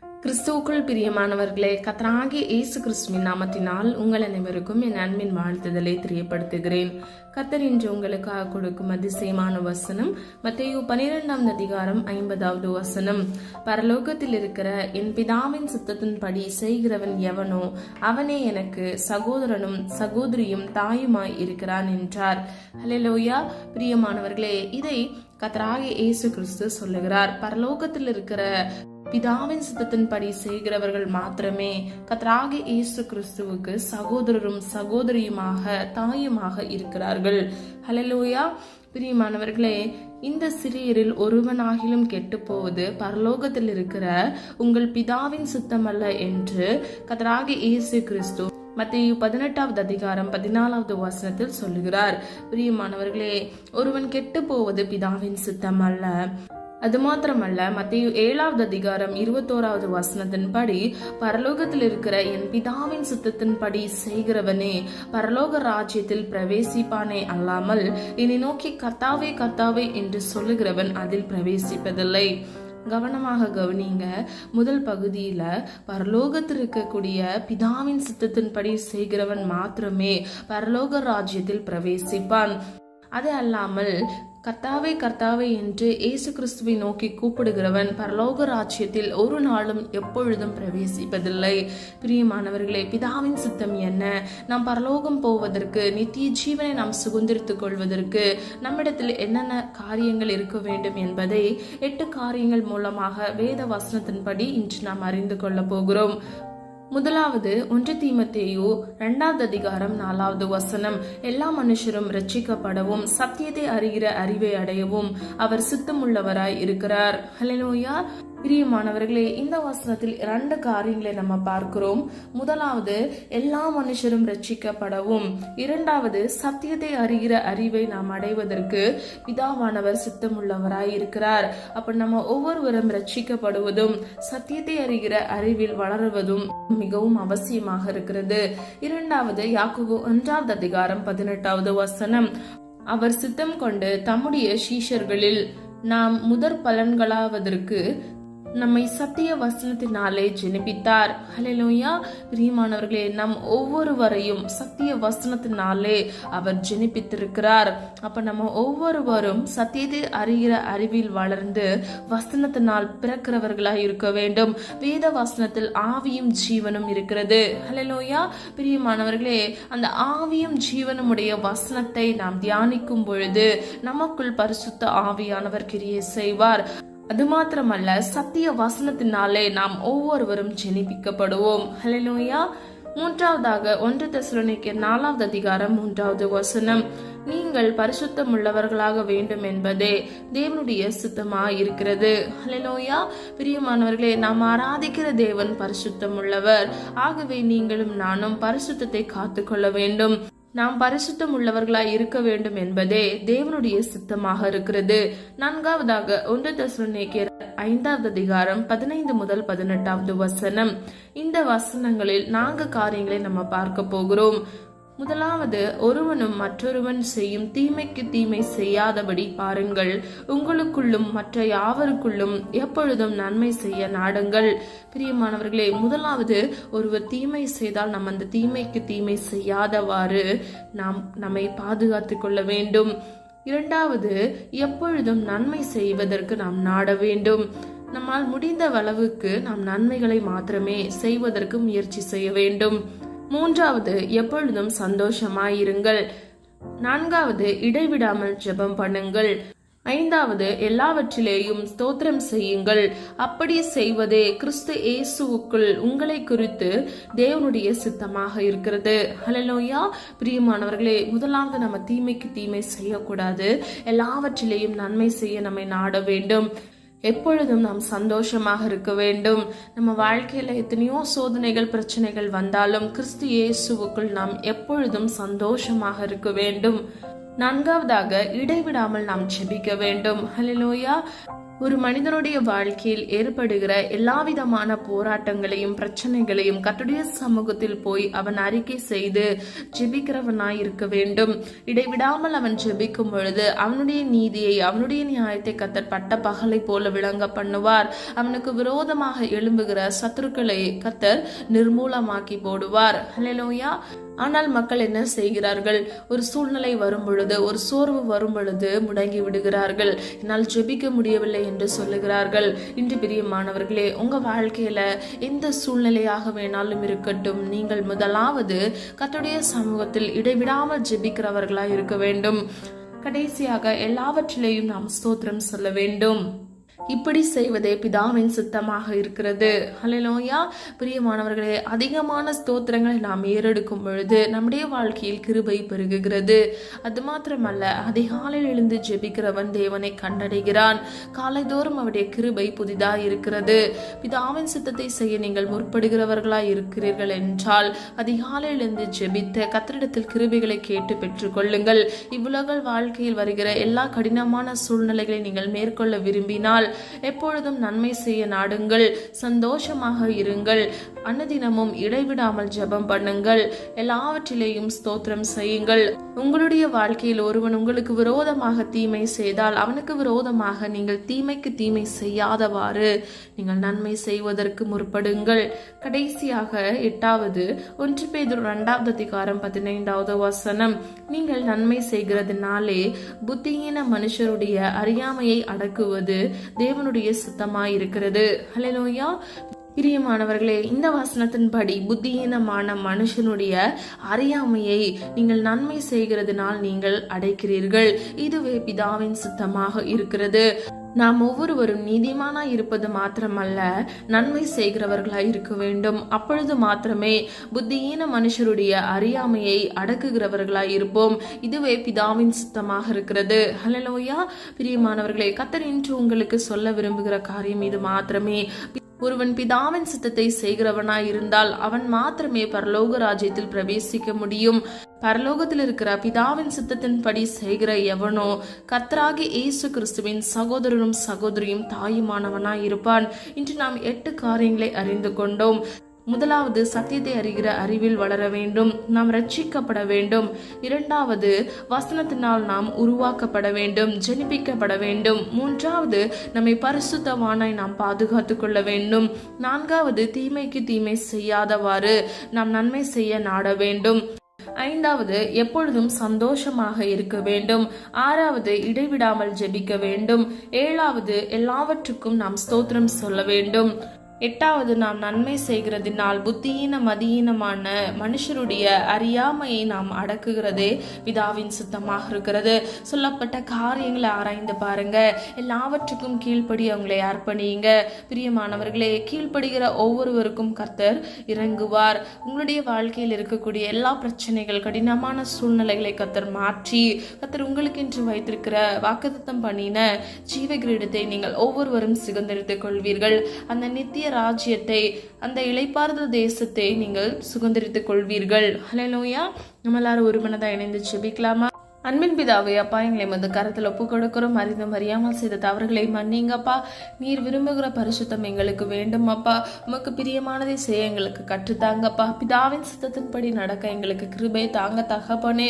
கிறிஸ்துவுக்குள் பிரியமானவர்களே, கர்த்தராகிய இயேசு கிறிஸ்துவின் நாமத்தினால் உங்கள் அனைவருக்கும் என் அன்பின் வாழ்த்துதலை தெரியப்படுத்துகிறேன். கர்த்தர் இன்று உங்களுக்காக கொடுக்கும் அதிசயமான வசனம் மத்தேயு 12 அதிகாரம் 50வது வசனம். பரலோகத்தில் இருக்கிற என் பிதாவின் சித்தத்தின்படி செய்கிறவன் எவனோ அவனே எனக்கு சகோதரனும் சகோதரியும் தாயுமாய் இருக்கிறான் என்றார். ஹல்லேலூயா. பிரியமானவர்களே, இதை கர்த்தராகிய இயேசு கிறிஸ்து சொல்லுகிறார். பரலோகத்தில் இருக்கிற பிதாவின் சித்தத்தின்படி செய்கிறவர்கள் மாத்திரமே கர்த்தராகிய இயேசு கிறிஸ்துவுக்கு சகோதரரும் சகோதரியுமாக தாயுமாக இருக்கிறார்கள். ஹல்லேலூயா. பிரியமானவர்களே, இந்த சிறியரில் ஒருவனாகிலும் கெட்டு போவது பரலோகத்தில் இருக்கிற உங்கள் பிதாவின் சித்தமல்ல என்று கர்த்தராகிய இயேசு கிறிஸ்து மத்தேயு 18 அதிகாரம் 14வது வசனத்தில் சொல்லுகிறார். பிரியமானவர்களே, ஒருவன் கெட்டு போவது பிதாவின் சித்தம் அல்ல. அது மாத்திரமல்ல, மத்தேயு 7 அதிகாரம் 21வது வசனத்தின்படி பரலோகத்தில் இருக்கிற என் பிதாவின் சித்தத்தின்படி செய்கிறவனே பரலோக ராஜ்யத்தில் பிரவேசிப்பானே அல்லாமல் என்னை நோக்கி கர்த்தாவே கர்த்தாவே என்று சொல்லுகிறவன் அதில் பிரவேசிப்பதில்லை. கவனமாக கவனிங்க. முதல் பகுதியில பரலோகத்தில் இருக்கக்கூடிய பிதாவின் சித்தத்தின்படி செய்கிறவன் மாத்திரமே பரலோக ராஜ்யத்தில் பிரவேசிப்பான். அது அல்லாமல் கர்த்தாவே கர்த்தாவே என்று இயேசு கிறிஸ்துவை நோக்கி கூப்பிடுகிறவன் பரலோக ராஜ்யத்தில் ஒரு நாளும் எப்பொழுதும் பிரவேசிப்பதில்லை. பிரியமானவர்களே, பிதாவின் சித்தம் என்ன? நாம் பரலோகம் போவதற்கு, நித்திய ஜீவனை நாம் சுதந்திரித்துக் கொள்வதற்கு நம்மிடத்தில் என்னென்ன காரியங்கள் இருக்க வேண்டும் என்பதை 8 காரியங்கள் மூலமாக வேத வசனத்தின்படி இன்று நாம் அறிந்து கொள்ள போகிறோம். முதலாவது 1 தீமோத்தேயு 2 அதிகாரம் 4வது வசனம். எல்லா மனுஷரும் ரட்சிக்கப்படவும் சத்தியத்தை அறிகிற அறிவை அடையவும் அவர் சித்தமுள்ளவராய் இருக்கிறார். ஹல்லேலூயா. பிரியமானவர்களே, இந்த வசனத்தில் 2 காரியங்களை நம்ம பார்க்கிறோம். முதலாவது, எல்லா மனுஷரும் ரட்சிக்கப்படவும். இரண்டாவது, சத்தியத்தை அறிகிற அறிவை நாம் அடைவதற்கு பிதாவானவர் சித்தமுள்ளவராய் இருக்கிறார். அப்ப நம்ம ஒவ்வொருவரும் ரட்சிக்கப்படுவதும் சத்தியத்தை அறிகிற அறிவில் வளருவதும் மிகவும் அவசியமாக இருக்கிறது. இரண்டாவது, யாக்கோபு 1 அதிகாரம் 18வது வசனம். அவர் சித்தம் கொண்டு தம்முடைய சீஷர்களில் நாம் முதற் பலன்களாவதற்கு நம்மை சத்திய வசனத்தினாலே ஜெனிப்பித்தார். ஹல்லேலூயா. பிரியமானவர்களே, நம் ஒவ்வொருவரையும் சத்திய வசனத்தினாலே அவர் ஜெனிப்பித்திருக்கிறார். அப்ப நம்ம ஒவ்வொருவரும் சத்தியத்தை அறிகிற அறிவில் வளர்ந்து வசனத்தினால் பிறக்கிறவர்களாய் இருக்க வேண்டும். வேத வசனத்தில் ஆவியும் ஜீவனும் இருக்கிறது. ஹல்லேலூயா. பிரியமானவர்களே, அந்த ஆவியும் ஜீவனும் உடைய வசனத்தை நாம் தியானிக்கும் பொழுது நமக்குள் பரிசுத்த ஆவியானவர் கிரியை செய்வார். அது மாத்திரமல்ல, சத்திய வசனத்தினாலே நாம் ஒவ்வொருவரும் ஜெனிப்பிக்கப்படுவோம். ஹல்லேலூயா. மூன்றாவதாக 1 தெசலோனிக்கேயர் 4 அதிகாரம் 3வது வசனம். நீங்கள் பரிசுத்தம் உள்ளவர்களாக வேண்டும் என்பதே தேவனுடைய சித்தமாய் இருக்கிறது. ஹல்லேலூயா. பிரியமானவர்களே, நாம் ஆராதிக்கிற தேவன் பரிசுத்தம் உள்ளவர். ஆகவே நீங்களும் நானும் பரிசுத்தத்தை காத்துக்கொள்ள வேண்டும். நாம் பரிசுத்தம் உள்ளவர்களாய் இருக்க வேண்டும் என்பதே தேவனுடைய சித்தமாக இருக்கிறது. நான்காவதாக 1 தெசலோனிக்கேயர் 5 அதிகாரம் 15 முதல் 18வது வசனம். இந்த வசனங்களில் 4 காரியங்களை நம்ம பார்க்க போகிறோம். முதலாவது, ஒருவனும் மற்றொருவன் செய்யும் தீமைக்கு தீமை செய்யாதபடி பாருங்கள். உங்களுக்குள்ளும் மற்ற யாவருக்குள்ளும் எப்பொழுதும் நன்மை செய்ய நாடுங்கள். பிரியமானவர்களே, முதலாவது, ஒருவர் தீமை செய்தால் நம்ம அந்த தீமைக்கு தீமை செய்யாதவாறு நாம் நம்மை பாதுகாத்துக் கொள்ள வேண்டும். இரண்டாவது, எப்பொழுதும் நன்மை செய்வதற்கு நாம் நாட வேண்டும். நம்மால் முடிந்த அளவுக்கு நாம் நன்மைகளை மாத்திரமே செய்வதற்கு முயற்சி செய்ய வேண்டும். மூன்றாவது, எப்பொழுதும் சந்தோஷமாயிருங்கள். நான்காவது, இடைவிடாமல் ஜெபம் பண்ணுங்கள். ஐந்தாவது, எல்லாவற்றிலேயும் ஸ்தோத்திரம் செய்யுங்கள். அப்படி செய்வதே கிறிஸ்து இயேசுவுக்குள் உங்களை குறித்து தேவனுடைய சித்தமாக இருக்கிறது. ஹல்லேலூயா. பிரியமானவர்களே, முதலாவது நம்ம தீமைக்கு தீமை செய்யக்கூடாது. எல்லாவற்றிலேயும் நன்மை செய்ய நம்மை நாட வேண்டும். எப்பொழுதும் நாம் சந்தோஷமாக இருக்க வேண்டும். நம்ம வாழ்க்கையில எத்தனையோ சோதனைகள் பிரச்சனைகள் வந்தாலும் கிறிஸ்து இயேசுவுக்குள் நாம் எப்பொழுதும் சந்தோஷமாக இருக்க வேண்டும். நான்காவதாக, இடைவிடாமல் நாம் ஜெபிக்க வேண்டும். ஹல்லேலூயா. ஒரு மனிதனுடைய வாழ்க்கையில் ஏற்படுகிற எல்லா விதமான போராட்டங்களையும் பிரச்சனைகளையும் கர்த்தருடைய சமூகத்தில் போய் அவன் அறிக்கை செய்து ஜெபிக்கிறவனாய் இருக்க வேண்டும். இடைவிடாமல் அவன் ஜெபிக்கும் பொழுது அவனுடைய நீதியை அவனுடைய நியாயத்தை கர்த்தர் பட்ட பகலை போல விளங்க பண்ணுவார். அவனுக்கு விரோதமாக எழும்புகிற சத்துருக்களை கர்த்தர் நிர்மூலமாக்கி போடுவார். ஹல்லேலூயா. ஆனால் மக்கள் என்ன செய்கிறார்கள்? ஒரு சூழ்நிலை வரும் பொழுது, ஒரு சோர்வு வரும் பொழுது முடங்கி விடுகிறார்கள். என்னால் ஜெபிக்க முடியவில்லை என்று சொல்லுகிறார்கள். இன்று பிரியமானவர்களே, உங்க வாழ்க்கையில எந்த சூழ்நிலையாக வேணாலும் இருக்கட்டும், நீங்கள் முதலாவது கர்த்தருடைய சமூகத்தில் இடைவிடாமல் ஜெபிக்கிறவர்களாய் இருக்க வேண்டும். கடைசியாக எல்லாவற்றிலேயும் நாம் ஸ்தோத்திரம் சொல்ல வேண்டும். இப்படி செய்வதே பிதாவின் சித்தமாக இருக்கிறது. ஹல்லேலூயா. பிரியமானவர்களே, அதிகமான ஸ்தோத்திரங்களை நாம் ஏறெடுக்கும் பொழுது நம்முடைய வாழ்க்கையில் கிருபை பெருகுகிறது. அது மாத்திரமல்ல, அதிகாலையில் எழுந்து ஜெபிக்கிறவன் தேவனை கண்டடைகிறான். காலைதோறும் அவருடைய கிருபை புதிதாய் இருக்கிறது. பிதாவின் சித்தத்தை செய்ய நீங்கள் முற்படுகிறவர்களாய் இருக்கிறீர்கள் என்றால் அதிகாலையில் எழுந்து ஜெபித்த கர்த்தரிடத்தில் கிருபைகளை கேட்டு பெற்றுக் கொள்ளுங்கள். இவ்வுலக வாழ்க்கையில் வருகிற எல்லா கடினமான சூழ்நிலைகளை நீங்கள் மேற்கொள்ள விரும்பினால் எப்பொழுதும் நன்மை செய்ய நாடுங்கள். சந்தோஷமாக இருங்கள். அன்னதினமும் இடைவிடாமல் ஜெபம் பண்ணுங்கள். எல்லாவற்றிலேயும் ஸ்தோத்திரம் செய்யுங்கள். உங்களுடைய வாழ்க்கையில் ஒருவன் உங்களுக்கு விரோதமாக தீமை செய்தால் அவனுக்கு விரோதமாக நீங்கள் தீமைக்கு தீமை செய்யாதவாறு நீங்கள் நன்மை செய்வதற்கு முற்படுங்கள். கடைசியாக 8வது 1 பேதுரு 2:15 வசனம், நீங்கள் நன்மை செய்கிறதுனாலே புத்தியீன மனுஷருடைய அறியாமையை அடக்குவது தேவனுடைய சித்தமாயிருக்கிறது. ஹல்லேலூயா. பிரியமானவர்களே, இந்த வசனத்தின்படி புத்தியீனமான மனுஷனுடைய அறியாமையை நீங்கள் நன்மை செய்கிறதுனால் நீங்கள் அடைக்கிறீர்கள். இதுவே பிதாவின் சித்தமாக இருக்கிறது. நாம் ஒவ்வொருவரும் நீதிமானாய் இருப்பது மாத்திரமல்ல, நன்மை செய்கிறவர்களாய் இருக்க வேண்டும். அப்பொழுது மாத்திரமே புத்தியீன மனுஷருடைய அறியாமையை அடக்குகிறவர்களாய் இருப்போம். இதுவே பிதாவின் சித்தமாக இருக்கிறது. ஹல்லேலூயா. பிரியமானவர்களே, கர்த்தர் இன்று உங்களுக்கு சொல்ல விரும்புகிற காரியம் இது மாத்திரமே. ஒருவன் பிதாவின் சித்தத்தை செய்கிறவனாய் இருந்தால் அவன் மாத்திரமே பரலோக ராஜ்யத்தில் பிரவேசிக்க முடியும். பரலோகத்தில் இருக்கிற பிதாவின் சித்தத்தின்படி செய்கிற எவனோ கர்த்தராகிய இயேசு கிறிஸ்துவின் சகோதரனும் சகோதரியும் தாயுமானவனாய் இருப்பான். இன்று நாம் 8 காரியங்களை அறிந்து கொண்டோம். முதலாவது, சத்தியத்தை அறிகிற அறிவில் வளர வேண்டும். நாம் ரட்சிக்கப்பட வேண்டும். 2வது, வசனத்தினால் நாம் உருவாக்கப்பட வேண்டும், ஜெனிப்பிக்கப்பட வேண்டும். 3வது, நம்மை பரிசுத்தவானாய் நாம் பாதுகாத்து கொள்ள வேண்டும். 4வது, தீமைக்கு தீமை செய்யாதவாறு நாம் நன்மை செய்ய நாட வேண்டும். 5வது, எப்பொழுதும் சந்தோஷமாக இருக்க வேண்டும். 6வது, இடைவிடாமல் ஜெபிக்க வேண்டும். 7வது, எல்லாவற்றுக்கும் நாம் ஸ்தோத்திரம் சொல்ல வேண்டும். 8வது, நாம் நன்மை செய்கிறதினால் புத்தியீன மதியீனமான மனுஷருடைய அறியாமையை நாம் அடக்குகிறதே பிதாவின் சித்தமாக இருக்கிறது. சொல்லப்பட்ட காரியங்களை ஆராய்ந்து பாருங்க. எல்லாவற்றுக்கும் கீழ்ப்படி அவங்களை அர்ப்பணியுங்க. பிரியமானவர்களே, கீழ்ப்படுகிற ஒவ்வொருவருக்கும் கர்த்தர் இறங்குவார். உங்களுடைய வாழ்க்கையில் இருக்கக்கூடிய எல்லா பிரச்சனைகள், கடினமான சூழ்நிலைகளை கர்த்தர் மாற்றி கர்த்தர் உங்களுக்கு என்று வைத்திருக்கிற வாக்குத்தத்தம் பண்ணின ஜீவ கிரீடத்தை நீங்கள் ஒவ்வொருவரும் சுதந்தரித்துக் கொள்வீர்கள். அந்த நித்திய ராஜ்யத்தை, அந்த இளைப்பாறுதல் தேசத்தை நீங்கள் சுதந்தரித்துக் கொள்வீர்கள். ஹல்லேலூயா. நம்ம எல்லாரும் ஒரு மனதாக இணைந்து ஜெபிக்கலாமா? அன்பின் பிதாவே, அப்பா, எங்களை வந்து கரத்தில் ஒப்பு கொடுக்கிறோம். அறிந்தும் அறியாமல் செய்த தவறுகளை மன்னிங்கப்பா. நீர் விரும்புகிற பரிசுத்தம் எங்களுக்கு வேண்டும் அப்பா. உமக்கு பிரியமானதை செய்ய எங்களுக்கு கற்றுத்தாங்கப்பா. பிதாவின் சித்தத்தின்படி நடக்க எங்களுக்கு கிருபை தாங்க தகப்பனே.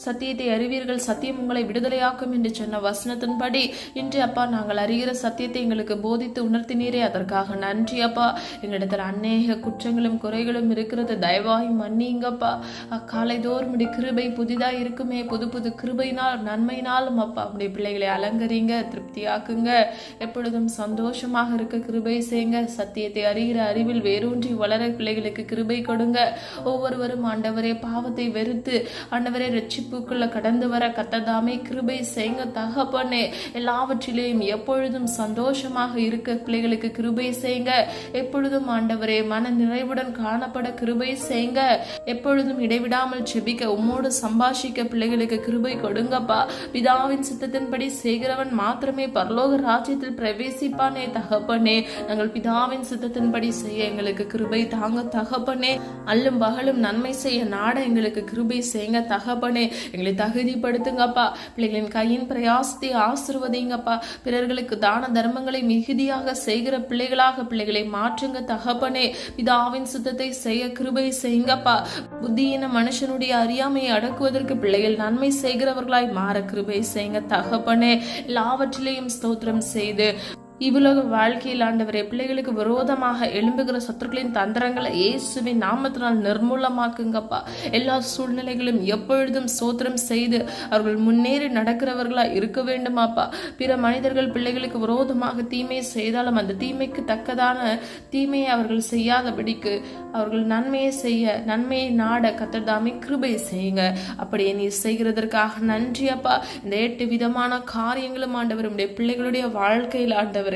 சத்தியத்தை அறிவீர்கள், சத்தியம் உங்களை விடுதலையாக்கும் என்று சொன்ன வசனத்தின்படி இன்று அப்பா நாங்கள் அறிகிற சத்தியத்தை எங்களுக்கு போதித்து உணர்த்தினீரே, அதற்காக நன்றி அப்பா. எங்களிடத்தில் அநேக குற்றங்களும் குறைகளும் இருக்கிறது, தயவாய் மன்னிங்கப்பா. அக்காலை தோறும் கிருபை புதிதாக இருக்குமே, புது புது கிருபையினால் நன்மையினாலும் அப்பா உடைய பிள்ளைகளை அலங்கரிங்க, திருப்தியாக்குங்க. எப்பொழுதும் சந்தோஷமாக இருக்க கிருபை செய்யுங்க. சத்தியத்தை அறிகிற அறிவில் வேரூன்றி வளர பிள்ளைகளுக்கு கிருபை கொடுங்க. ஒவ்வொருவரும் ஆண்டவரே பாவத்தை வெறுத்து ஆண்டவரே ரட்சிப்புக்குள்ள கடந்து வர கர்த்ததாமே கிருபை செய்யுங்க தகப்பனே. எல்லாவற்றிலேயும் எப்பொழுதும் சந்தோஷமாக இருக்க பிள்ளைகளுக்கு கிருபை செய்யுங்க. எப்பொழுதும் ஆண்டவரே மன நிறைவுடன் காணப்பட கிருபை செய்யுங்க. எப்பொழுதும் இடைவிடாமல் ஜெபிக்க, உம்மோடு சம்பாஷிக்க பிள்ளைகளுக்கு கிருபை கொடுங்கப்பா. பிதாவின் சித்தத்தின்படி செய்கிறவன் மாத்திரமே பரலோக ராஜ்யத்தில் பிரவேசிப்பானே தகப்பனே. நாங்கள் பிதாவின் சித்தத்தின்படி செய்ய எங்களுக்கு கிருபை தாங்க தகப்பனே. அல்லும் பகலும் நன்மை செய்ய நாட எங்களுக்கு கிருபை செய்யுங்க தகப்பனே. எங்களை தகுதிப்படுத்துங்கப்பா. பிள்ளைகளின் கையின் பிரயாசத்தை ஆசீர்வதிங்கப்பா. பிறர்களுக்கு தான தர்மங்களை மிகுதியாக செய்கிற பிள்ளைகளாக பிள்ளைகளை மாற்றுங்க தகப்பனே. பிதாவின் சுத்தத்தை செய்ய கிருபை செய்யுங்கப்பா. புத்தியின மனுஷனுடைய அறியாமையை அடக்குவதற்கு பிள்ளைகள் நன்மை செய்கிறவர்களாய் மாற கிருபை செய்யுங்க தகப்பனே. எல்லாவற்றிலையும் ஸ்தோத்திரம் செய்து இவ்வுலக வாழ்க்கையில் ஆண்டவரே பிள்ளைகளுக்கு விரோதமாக எழும்புகிற சத்துருக்களின் தந்திரங்களை இயேசுவின் நாமத்தினால் நிர்மூலமாக்குங்கப்பா. எல்லா சூழ்நிலைகளும் எப்பொழுதும் சோத்திரம் செய்து அவர்கள் முன்னேறி நடக்கிறவர்களா இருக்க வேண்டுமாப்பா. பிற மனிதர்கள் பிள்ளைகளுக்கு விரோதமாக தீமையை செய்தாலும் அந்த தீமைக்கு தக்கதான தீமையை அவர்கள் செய்யாதபடிக்கு அவர்கள் நன்மையை செய்ய நன்மையை நாட கர்த்தர் தாமே கிருபை செய்யுங்க. அப்படியே நீ செய்கிறதற்காக நன்றி அப்பா. இந்த 8 விதமான காரியங்களும் ஆண்டவர் உடைய பிள்ளைகளுடைய வாழ்க்கையில் ஆண்டவர்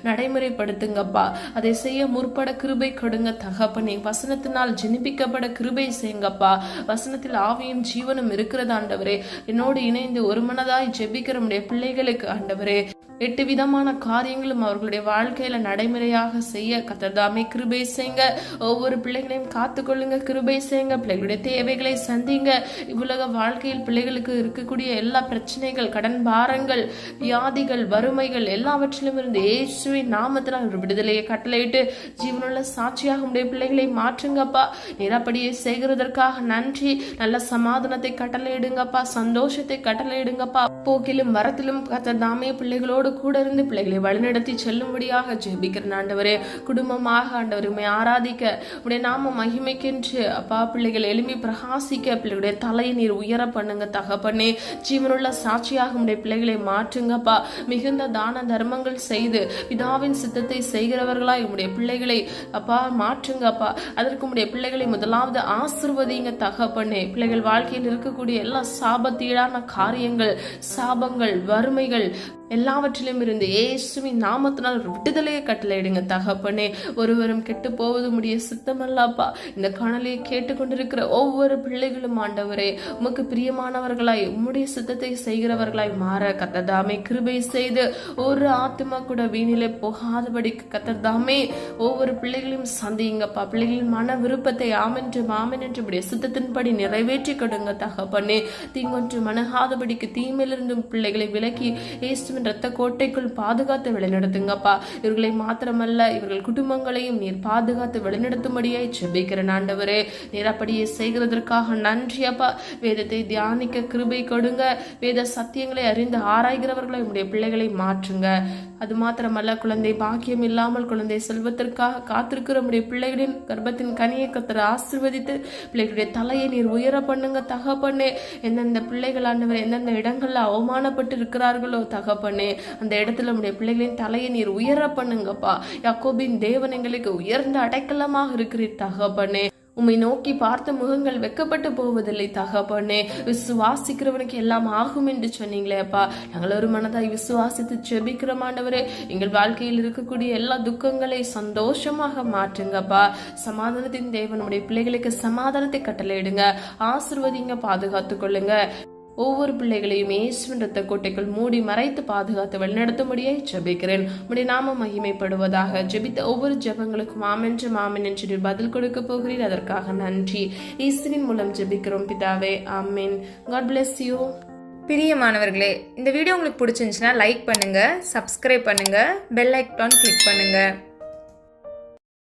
நடைமுறைப்படுத்துங்கப்பா. அதை செய்ய முற்பட கிருபை கொடுங்க தகப்பனே. வசனத்தினால் ஜெனிப்பிக்கப்பட கிருபை செய்யுங்கப்பா. வசனத்தில் ஆவியும் ஜீவனும் இருக்கிறது ஆண்டவரே. என்னோடு இணைந்து ஒரு மனதாய் ஜெபிக்கிற நம்முடைய பிள்ளைகளுக்கு ஆண்டவரே 8 விதமான காரியங்களும் அவர்களுடைய வாழ்க்கையில நடைமுறையாக செய்ய கர்த்தர் தாமே கிருபை செய்யுங்க. ஒவ்வொரு பிள்ளைகளையும் காத்துக்கொள்ளுங்க, கிருபை செய்யுங்க. பிள்ளைகளுடைய தேவைகளை சந்திங்க. இவ்வுலக வாழ்க்கையில் பிள்ளைகளுக்கு இருக்கக்கூடிய எல்லா பிரச்சனைகள், கடன் பாரங்கள், வியாதிகள், வறுமைகள் எல்லாவற்றிலும் இருந்து இயேசுவின் நாமத்தினால் ஒரு விடுதலையை கட்டளையிட்டு ஜீவனுள்ள சாட்சியாக உடைய பிள்ளைகளை மாற்றுங்கப்பா. நிறப்படியை செய்கிறதற்காக நன்றி. நல்ல சமாதானத்தை கட்டளையிடுங்கப்பா, சந்தோஷத்தை கட்டளையிடுங்கப்பா. போக்கிலும் வரத்திலும் கர்த்தர் தாமே பிள்ளைகளோடு கூட இருந்து பிள்ளைகளை வழிநடத்தி செல்லும்படியாக ஜெபிக்கிறேன் ஆண்டவரே. குடும்பமாக ஆண்டவரை ஆராதிக்க உடைய நாம மகிமைக்கென்று அப்பா பிள்ளைகள் எழும்பி பிரகாசிக்க பிள்ளைகளுடைய தலையை நீர் உயர பண்ணுங்க தகப்பனே. ஜீவனுள்ள சாட்சியாக உடைய பிள்ளைகளை மாற்றுங்கப்பா. மிகுந்த தான தர்மங்கள் செய்து பிதாவின் சித்தத்தை செய்கிறவர்களாய் உடைய பிள்ளைகளை அப்பா மாற்றுங்கப்பா. அதற்கு உடைய பிள்ளைகளை முதலாவது ஆசீர்வதிங்க தகப்பனே. பிள்ளைகள் வாழ்க்கையில் இருக்கக்கூடிய எல்லா சாபத்தீடான காரியங்கள், சாபங்கள், வறுமைகள் எல்லாவற்றிலும் இருந்து இயேசுவின் நாமத்தினால் விடுதலையை கட்டளையிடுங்க தகப்பனே. ஒருவரும் கெட்டு போவது உம்முடைய சித்தமல்லப்பா. இந்த காணொலியை கேட்டுக்கொண்டிருக்கிற ஒவ்வொரு பிள்ளைகளும் ஆண்டவரே உமக்கு பிரியமானவர்களாய் உம்முடைய சித்தத்தை செய்கிறவர்களாய் மாற கர்த்தர் தாமே கிருபை செய்து ஒரு ஆத்துமா கூட வீணிலே போகாதபடிக்கு கர்த்தர் தாமே ஒவ்வொரு பிள்ளைகளையும் சந்திங்கப்பா. பிள்ளைகளின் மன விருப்பத்தை ஆமென்று உம்முடைய சித்தத்தின்படி நிறைவேற்றி கொடுங்க தகப்பனே. தீங்கொன்று மனகாதபடிக்கு தீமையிலிருந்தும் பிள்ளைகளை விலக்கி இயேசுவின் இரத்த கோட்டைக்குள் பாதுகாத்து வழிநடத்துங்கப்பா. இவர்களை மாத்திரமல்ல இவர்கள் குடும்பங்களையும் நீர் பாதுகாத்து வழிநடத்தும்படியாய் ஜெபிக்கிறேன் ஆண்டவரே. நீர் அப்படியே செய்கிறதற்காக நன்றி அப்பா. வேதத்தை தியானிக்க கிருபை கொடுங்க. வேத சத்தியங்களை அறிந்து ஆராய்கிறவர்களை உடைய பிள்ளைகளை மாற்றுங்க. அது மாத்திரமல்ல குழந்தை பாக்கியம் இல்லாமல் குழந்தை செல்வத்திற்காக காத்திருக்கிற நம்முடைய பிள்ளைகளின் கர்ப்பத்தின் கனியை கர்த்தர் ஆசீர்வதித்து பிள்ளைகளுடைய தலையை நீர் உயர பண்ணுங்க தகப்பனே. எந்தெந்த பிள்ளைகள் ஆண்டவர் எந்தெந்த இடங்கள்ல அவமானப்பட்டு இருக்கிறார்களோ தகப்பனே அந்த இடத்துல நம்முடைய பிள்ளைகளின் தலையை நீர் உயர பண்ணுங்கப்பா. யாக்கோபின் தேவன் எங்களுக்கு உயர்ந்த அடைக்கலமாக இருக்கிறீர் தகப்பனே. உம்மை நோக்கி பார்த்த முகங்கள் வெக்கப்பட்டு போவதில்லை தகப்பனே. விசுவாசிக்கிறவனுக்கு எல்லாம் ஆகும் என்று சொன்னீங்களே அப்பா. நாங்கள் ஒரு மனதாய் விசுவாசித்து ஜெபிக்கிற ஆண்டவரே. எங்கள் வாழ்க்கையில் இருக்கக்கூடிய எல்லா துக்கங்களை சந்தோஷமாக மாற்றுங்கப்பா. சமாதானத்தின் தேவன் உடைய பிள்ளைகளுக்கு சமாதானத்தை கட்டளையிடுங்க, ஆசீர்வதிங்க, பாதுகாத்துக் கொள்ளுங்க. ஒவ்வொரு பிள்ளைகளையும் இயேசுவின் இரத்த கோட்டைக்குள் மூடி மறைத்து பாதுகாத்து வழிநடத்தும்படியாய் ஜெபிக்கிறேன். உம்முடைய நாமம் மகிமைப்படுவதாக. ஜெபித்த ஒவ்வொரு ஜெபங்களுக்கும் ஆமென் என்று பதில் கொடுக்க போகிறீர். அதற்காக நன்றி. இயேசுவின் மூலம் ஜெபிக்கிறோம் பிதாவே, ஆமென். God bless you. பிரியமானவர்களே, இந்த வீடியோ உங்களுக்கு பிடிச்சிருந்துச்சுன்னா லைக் பண்ணுங்க, சப்ஸ்கிரைப் பண்ணுங்க, பெல் ஐக்கான் கிளிக் பண்ணுங்க.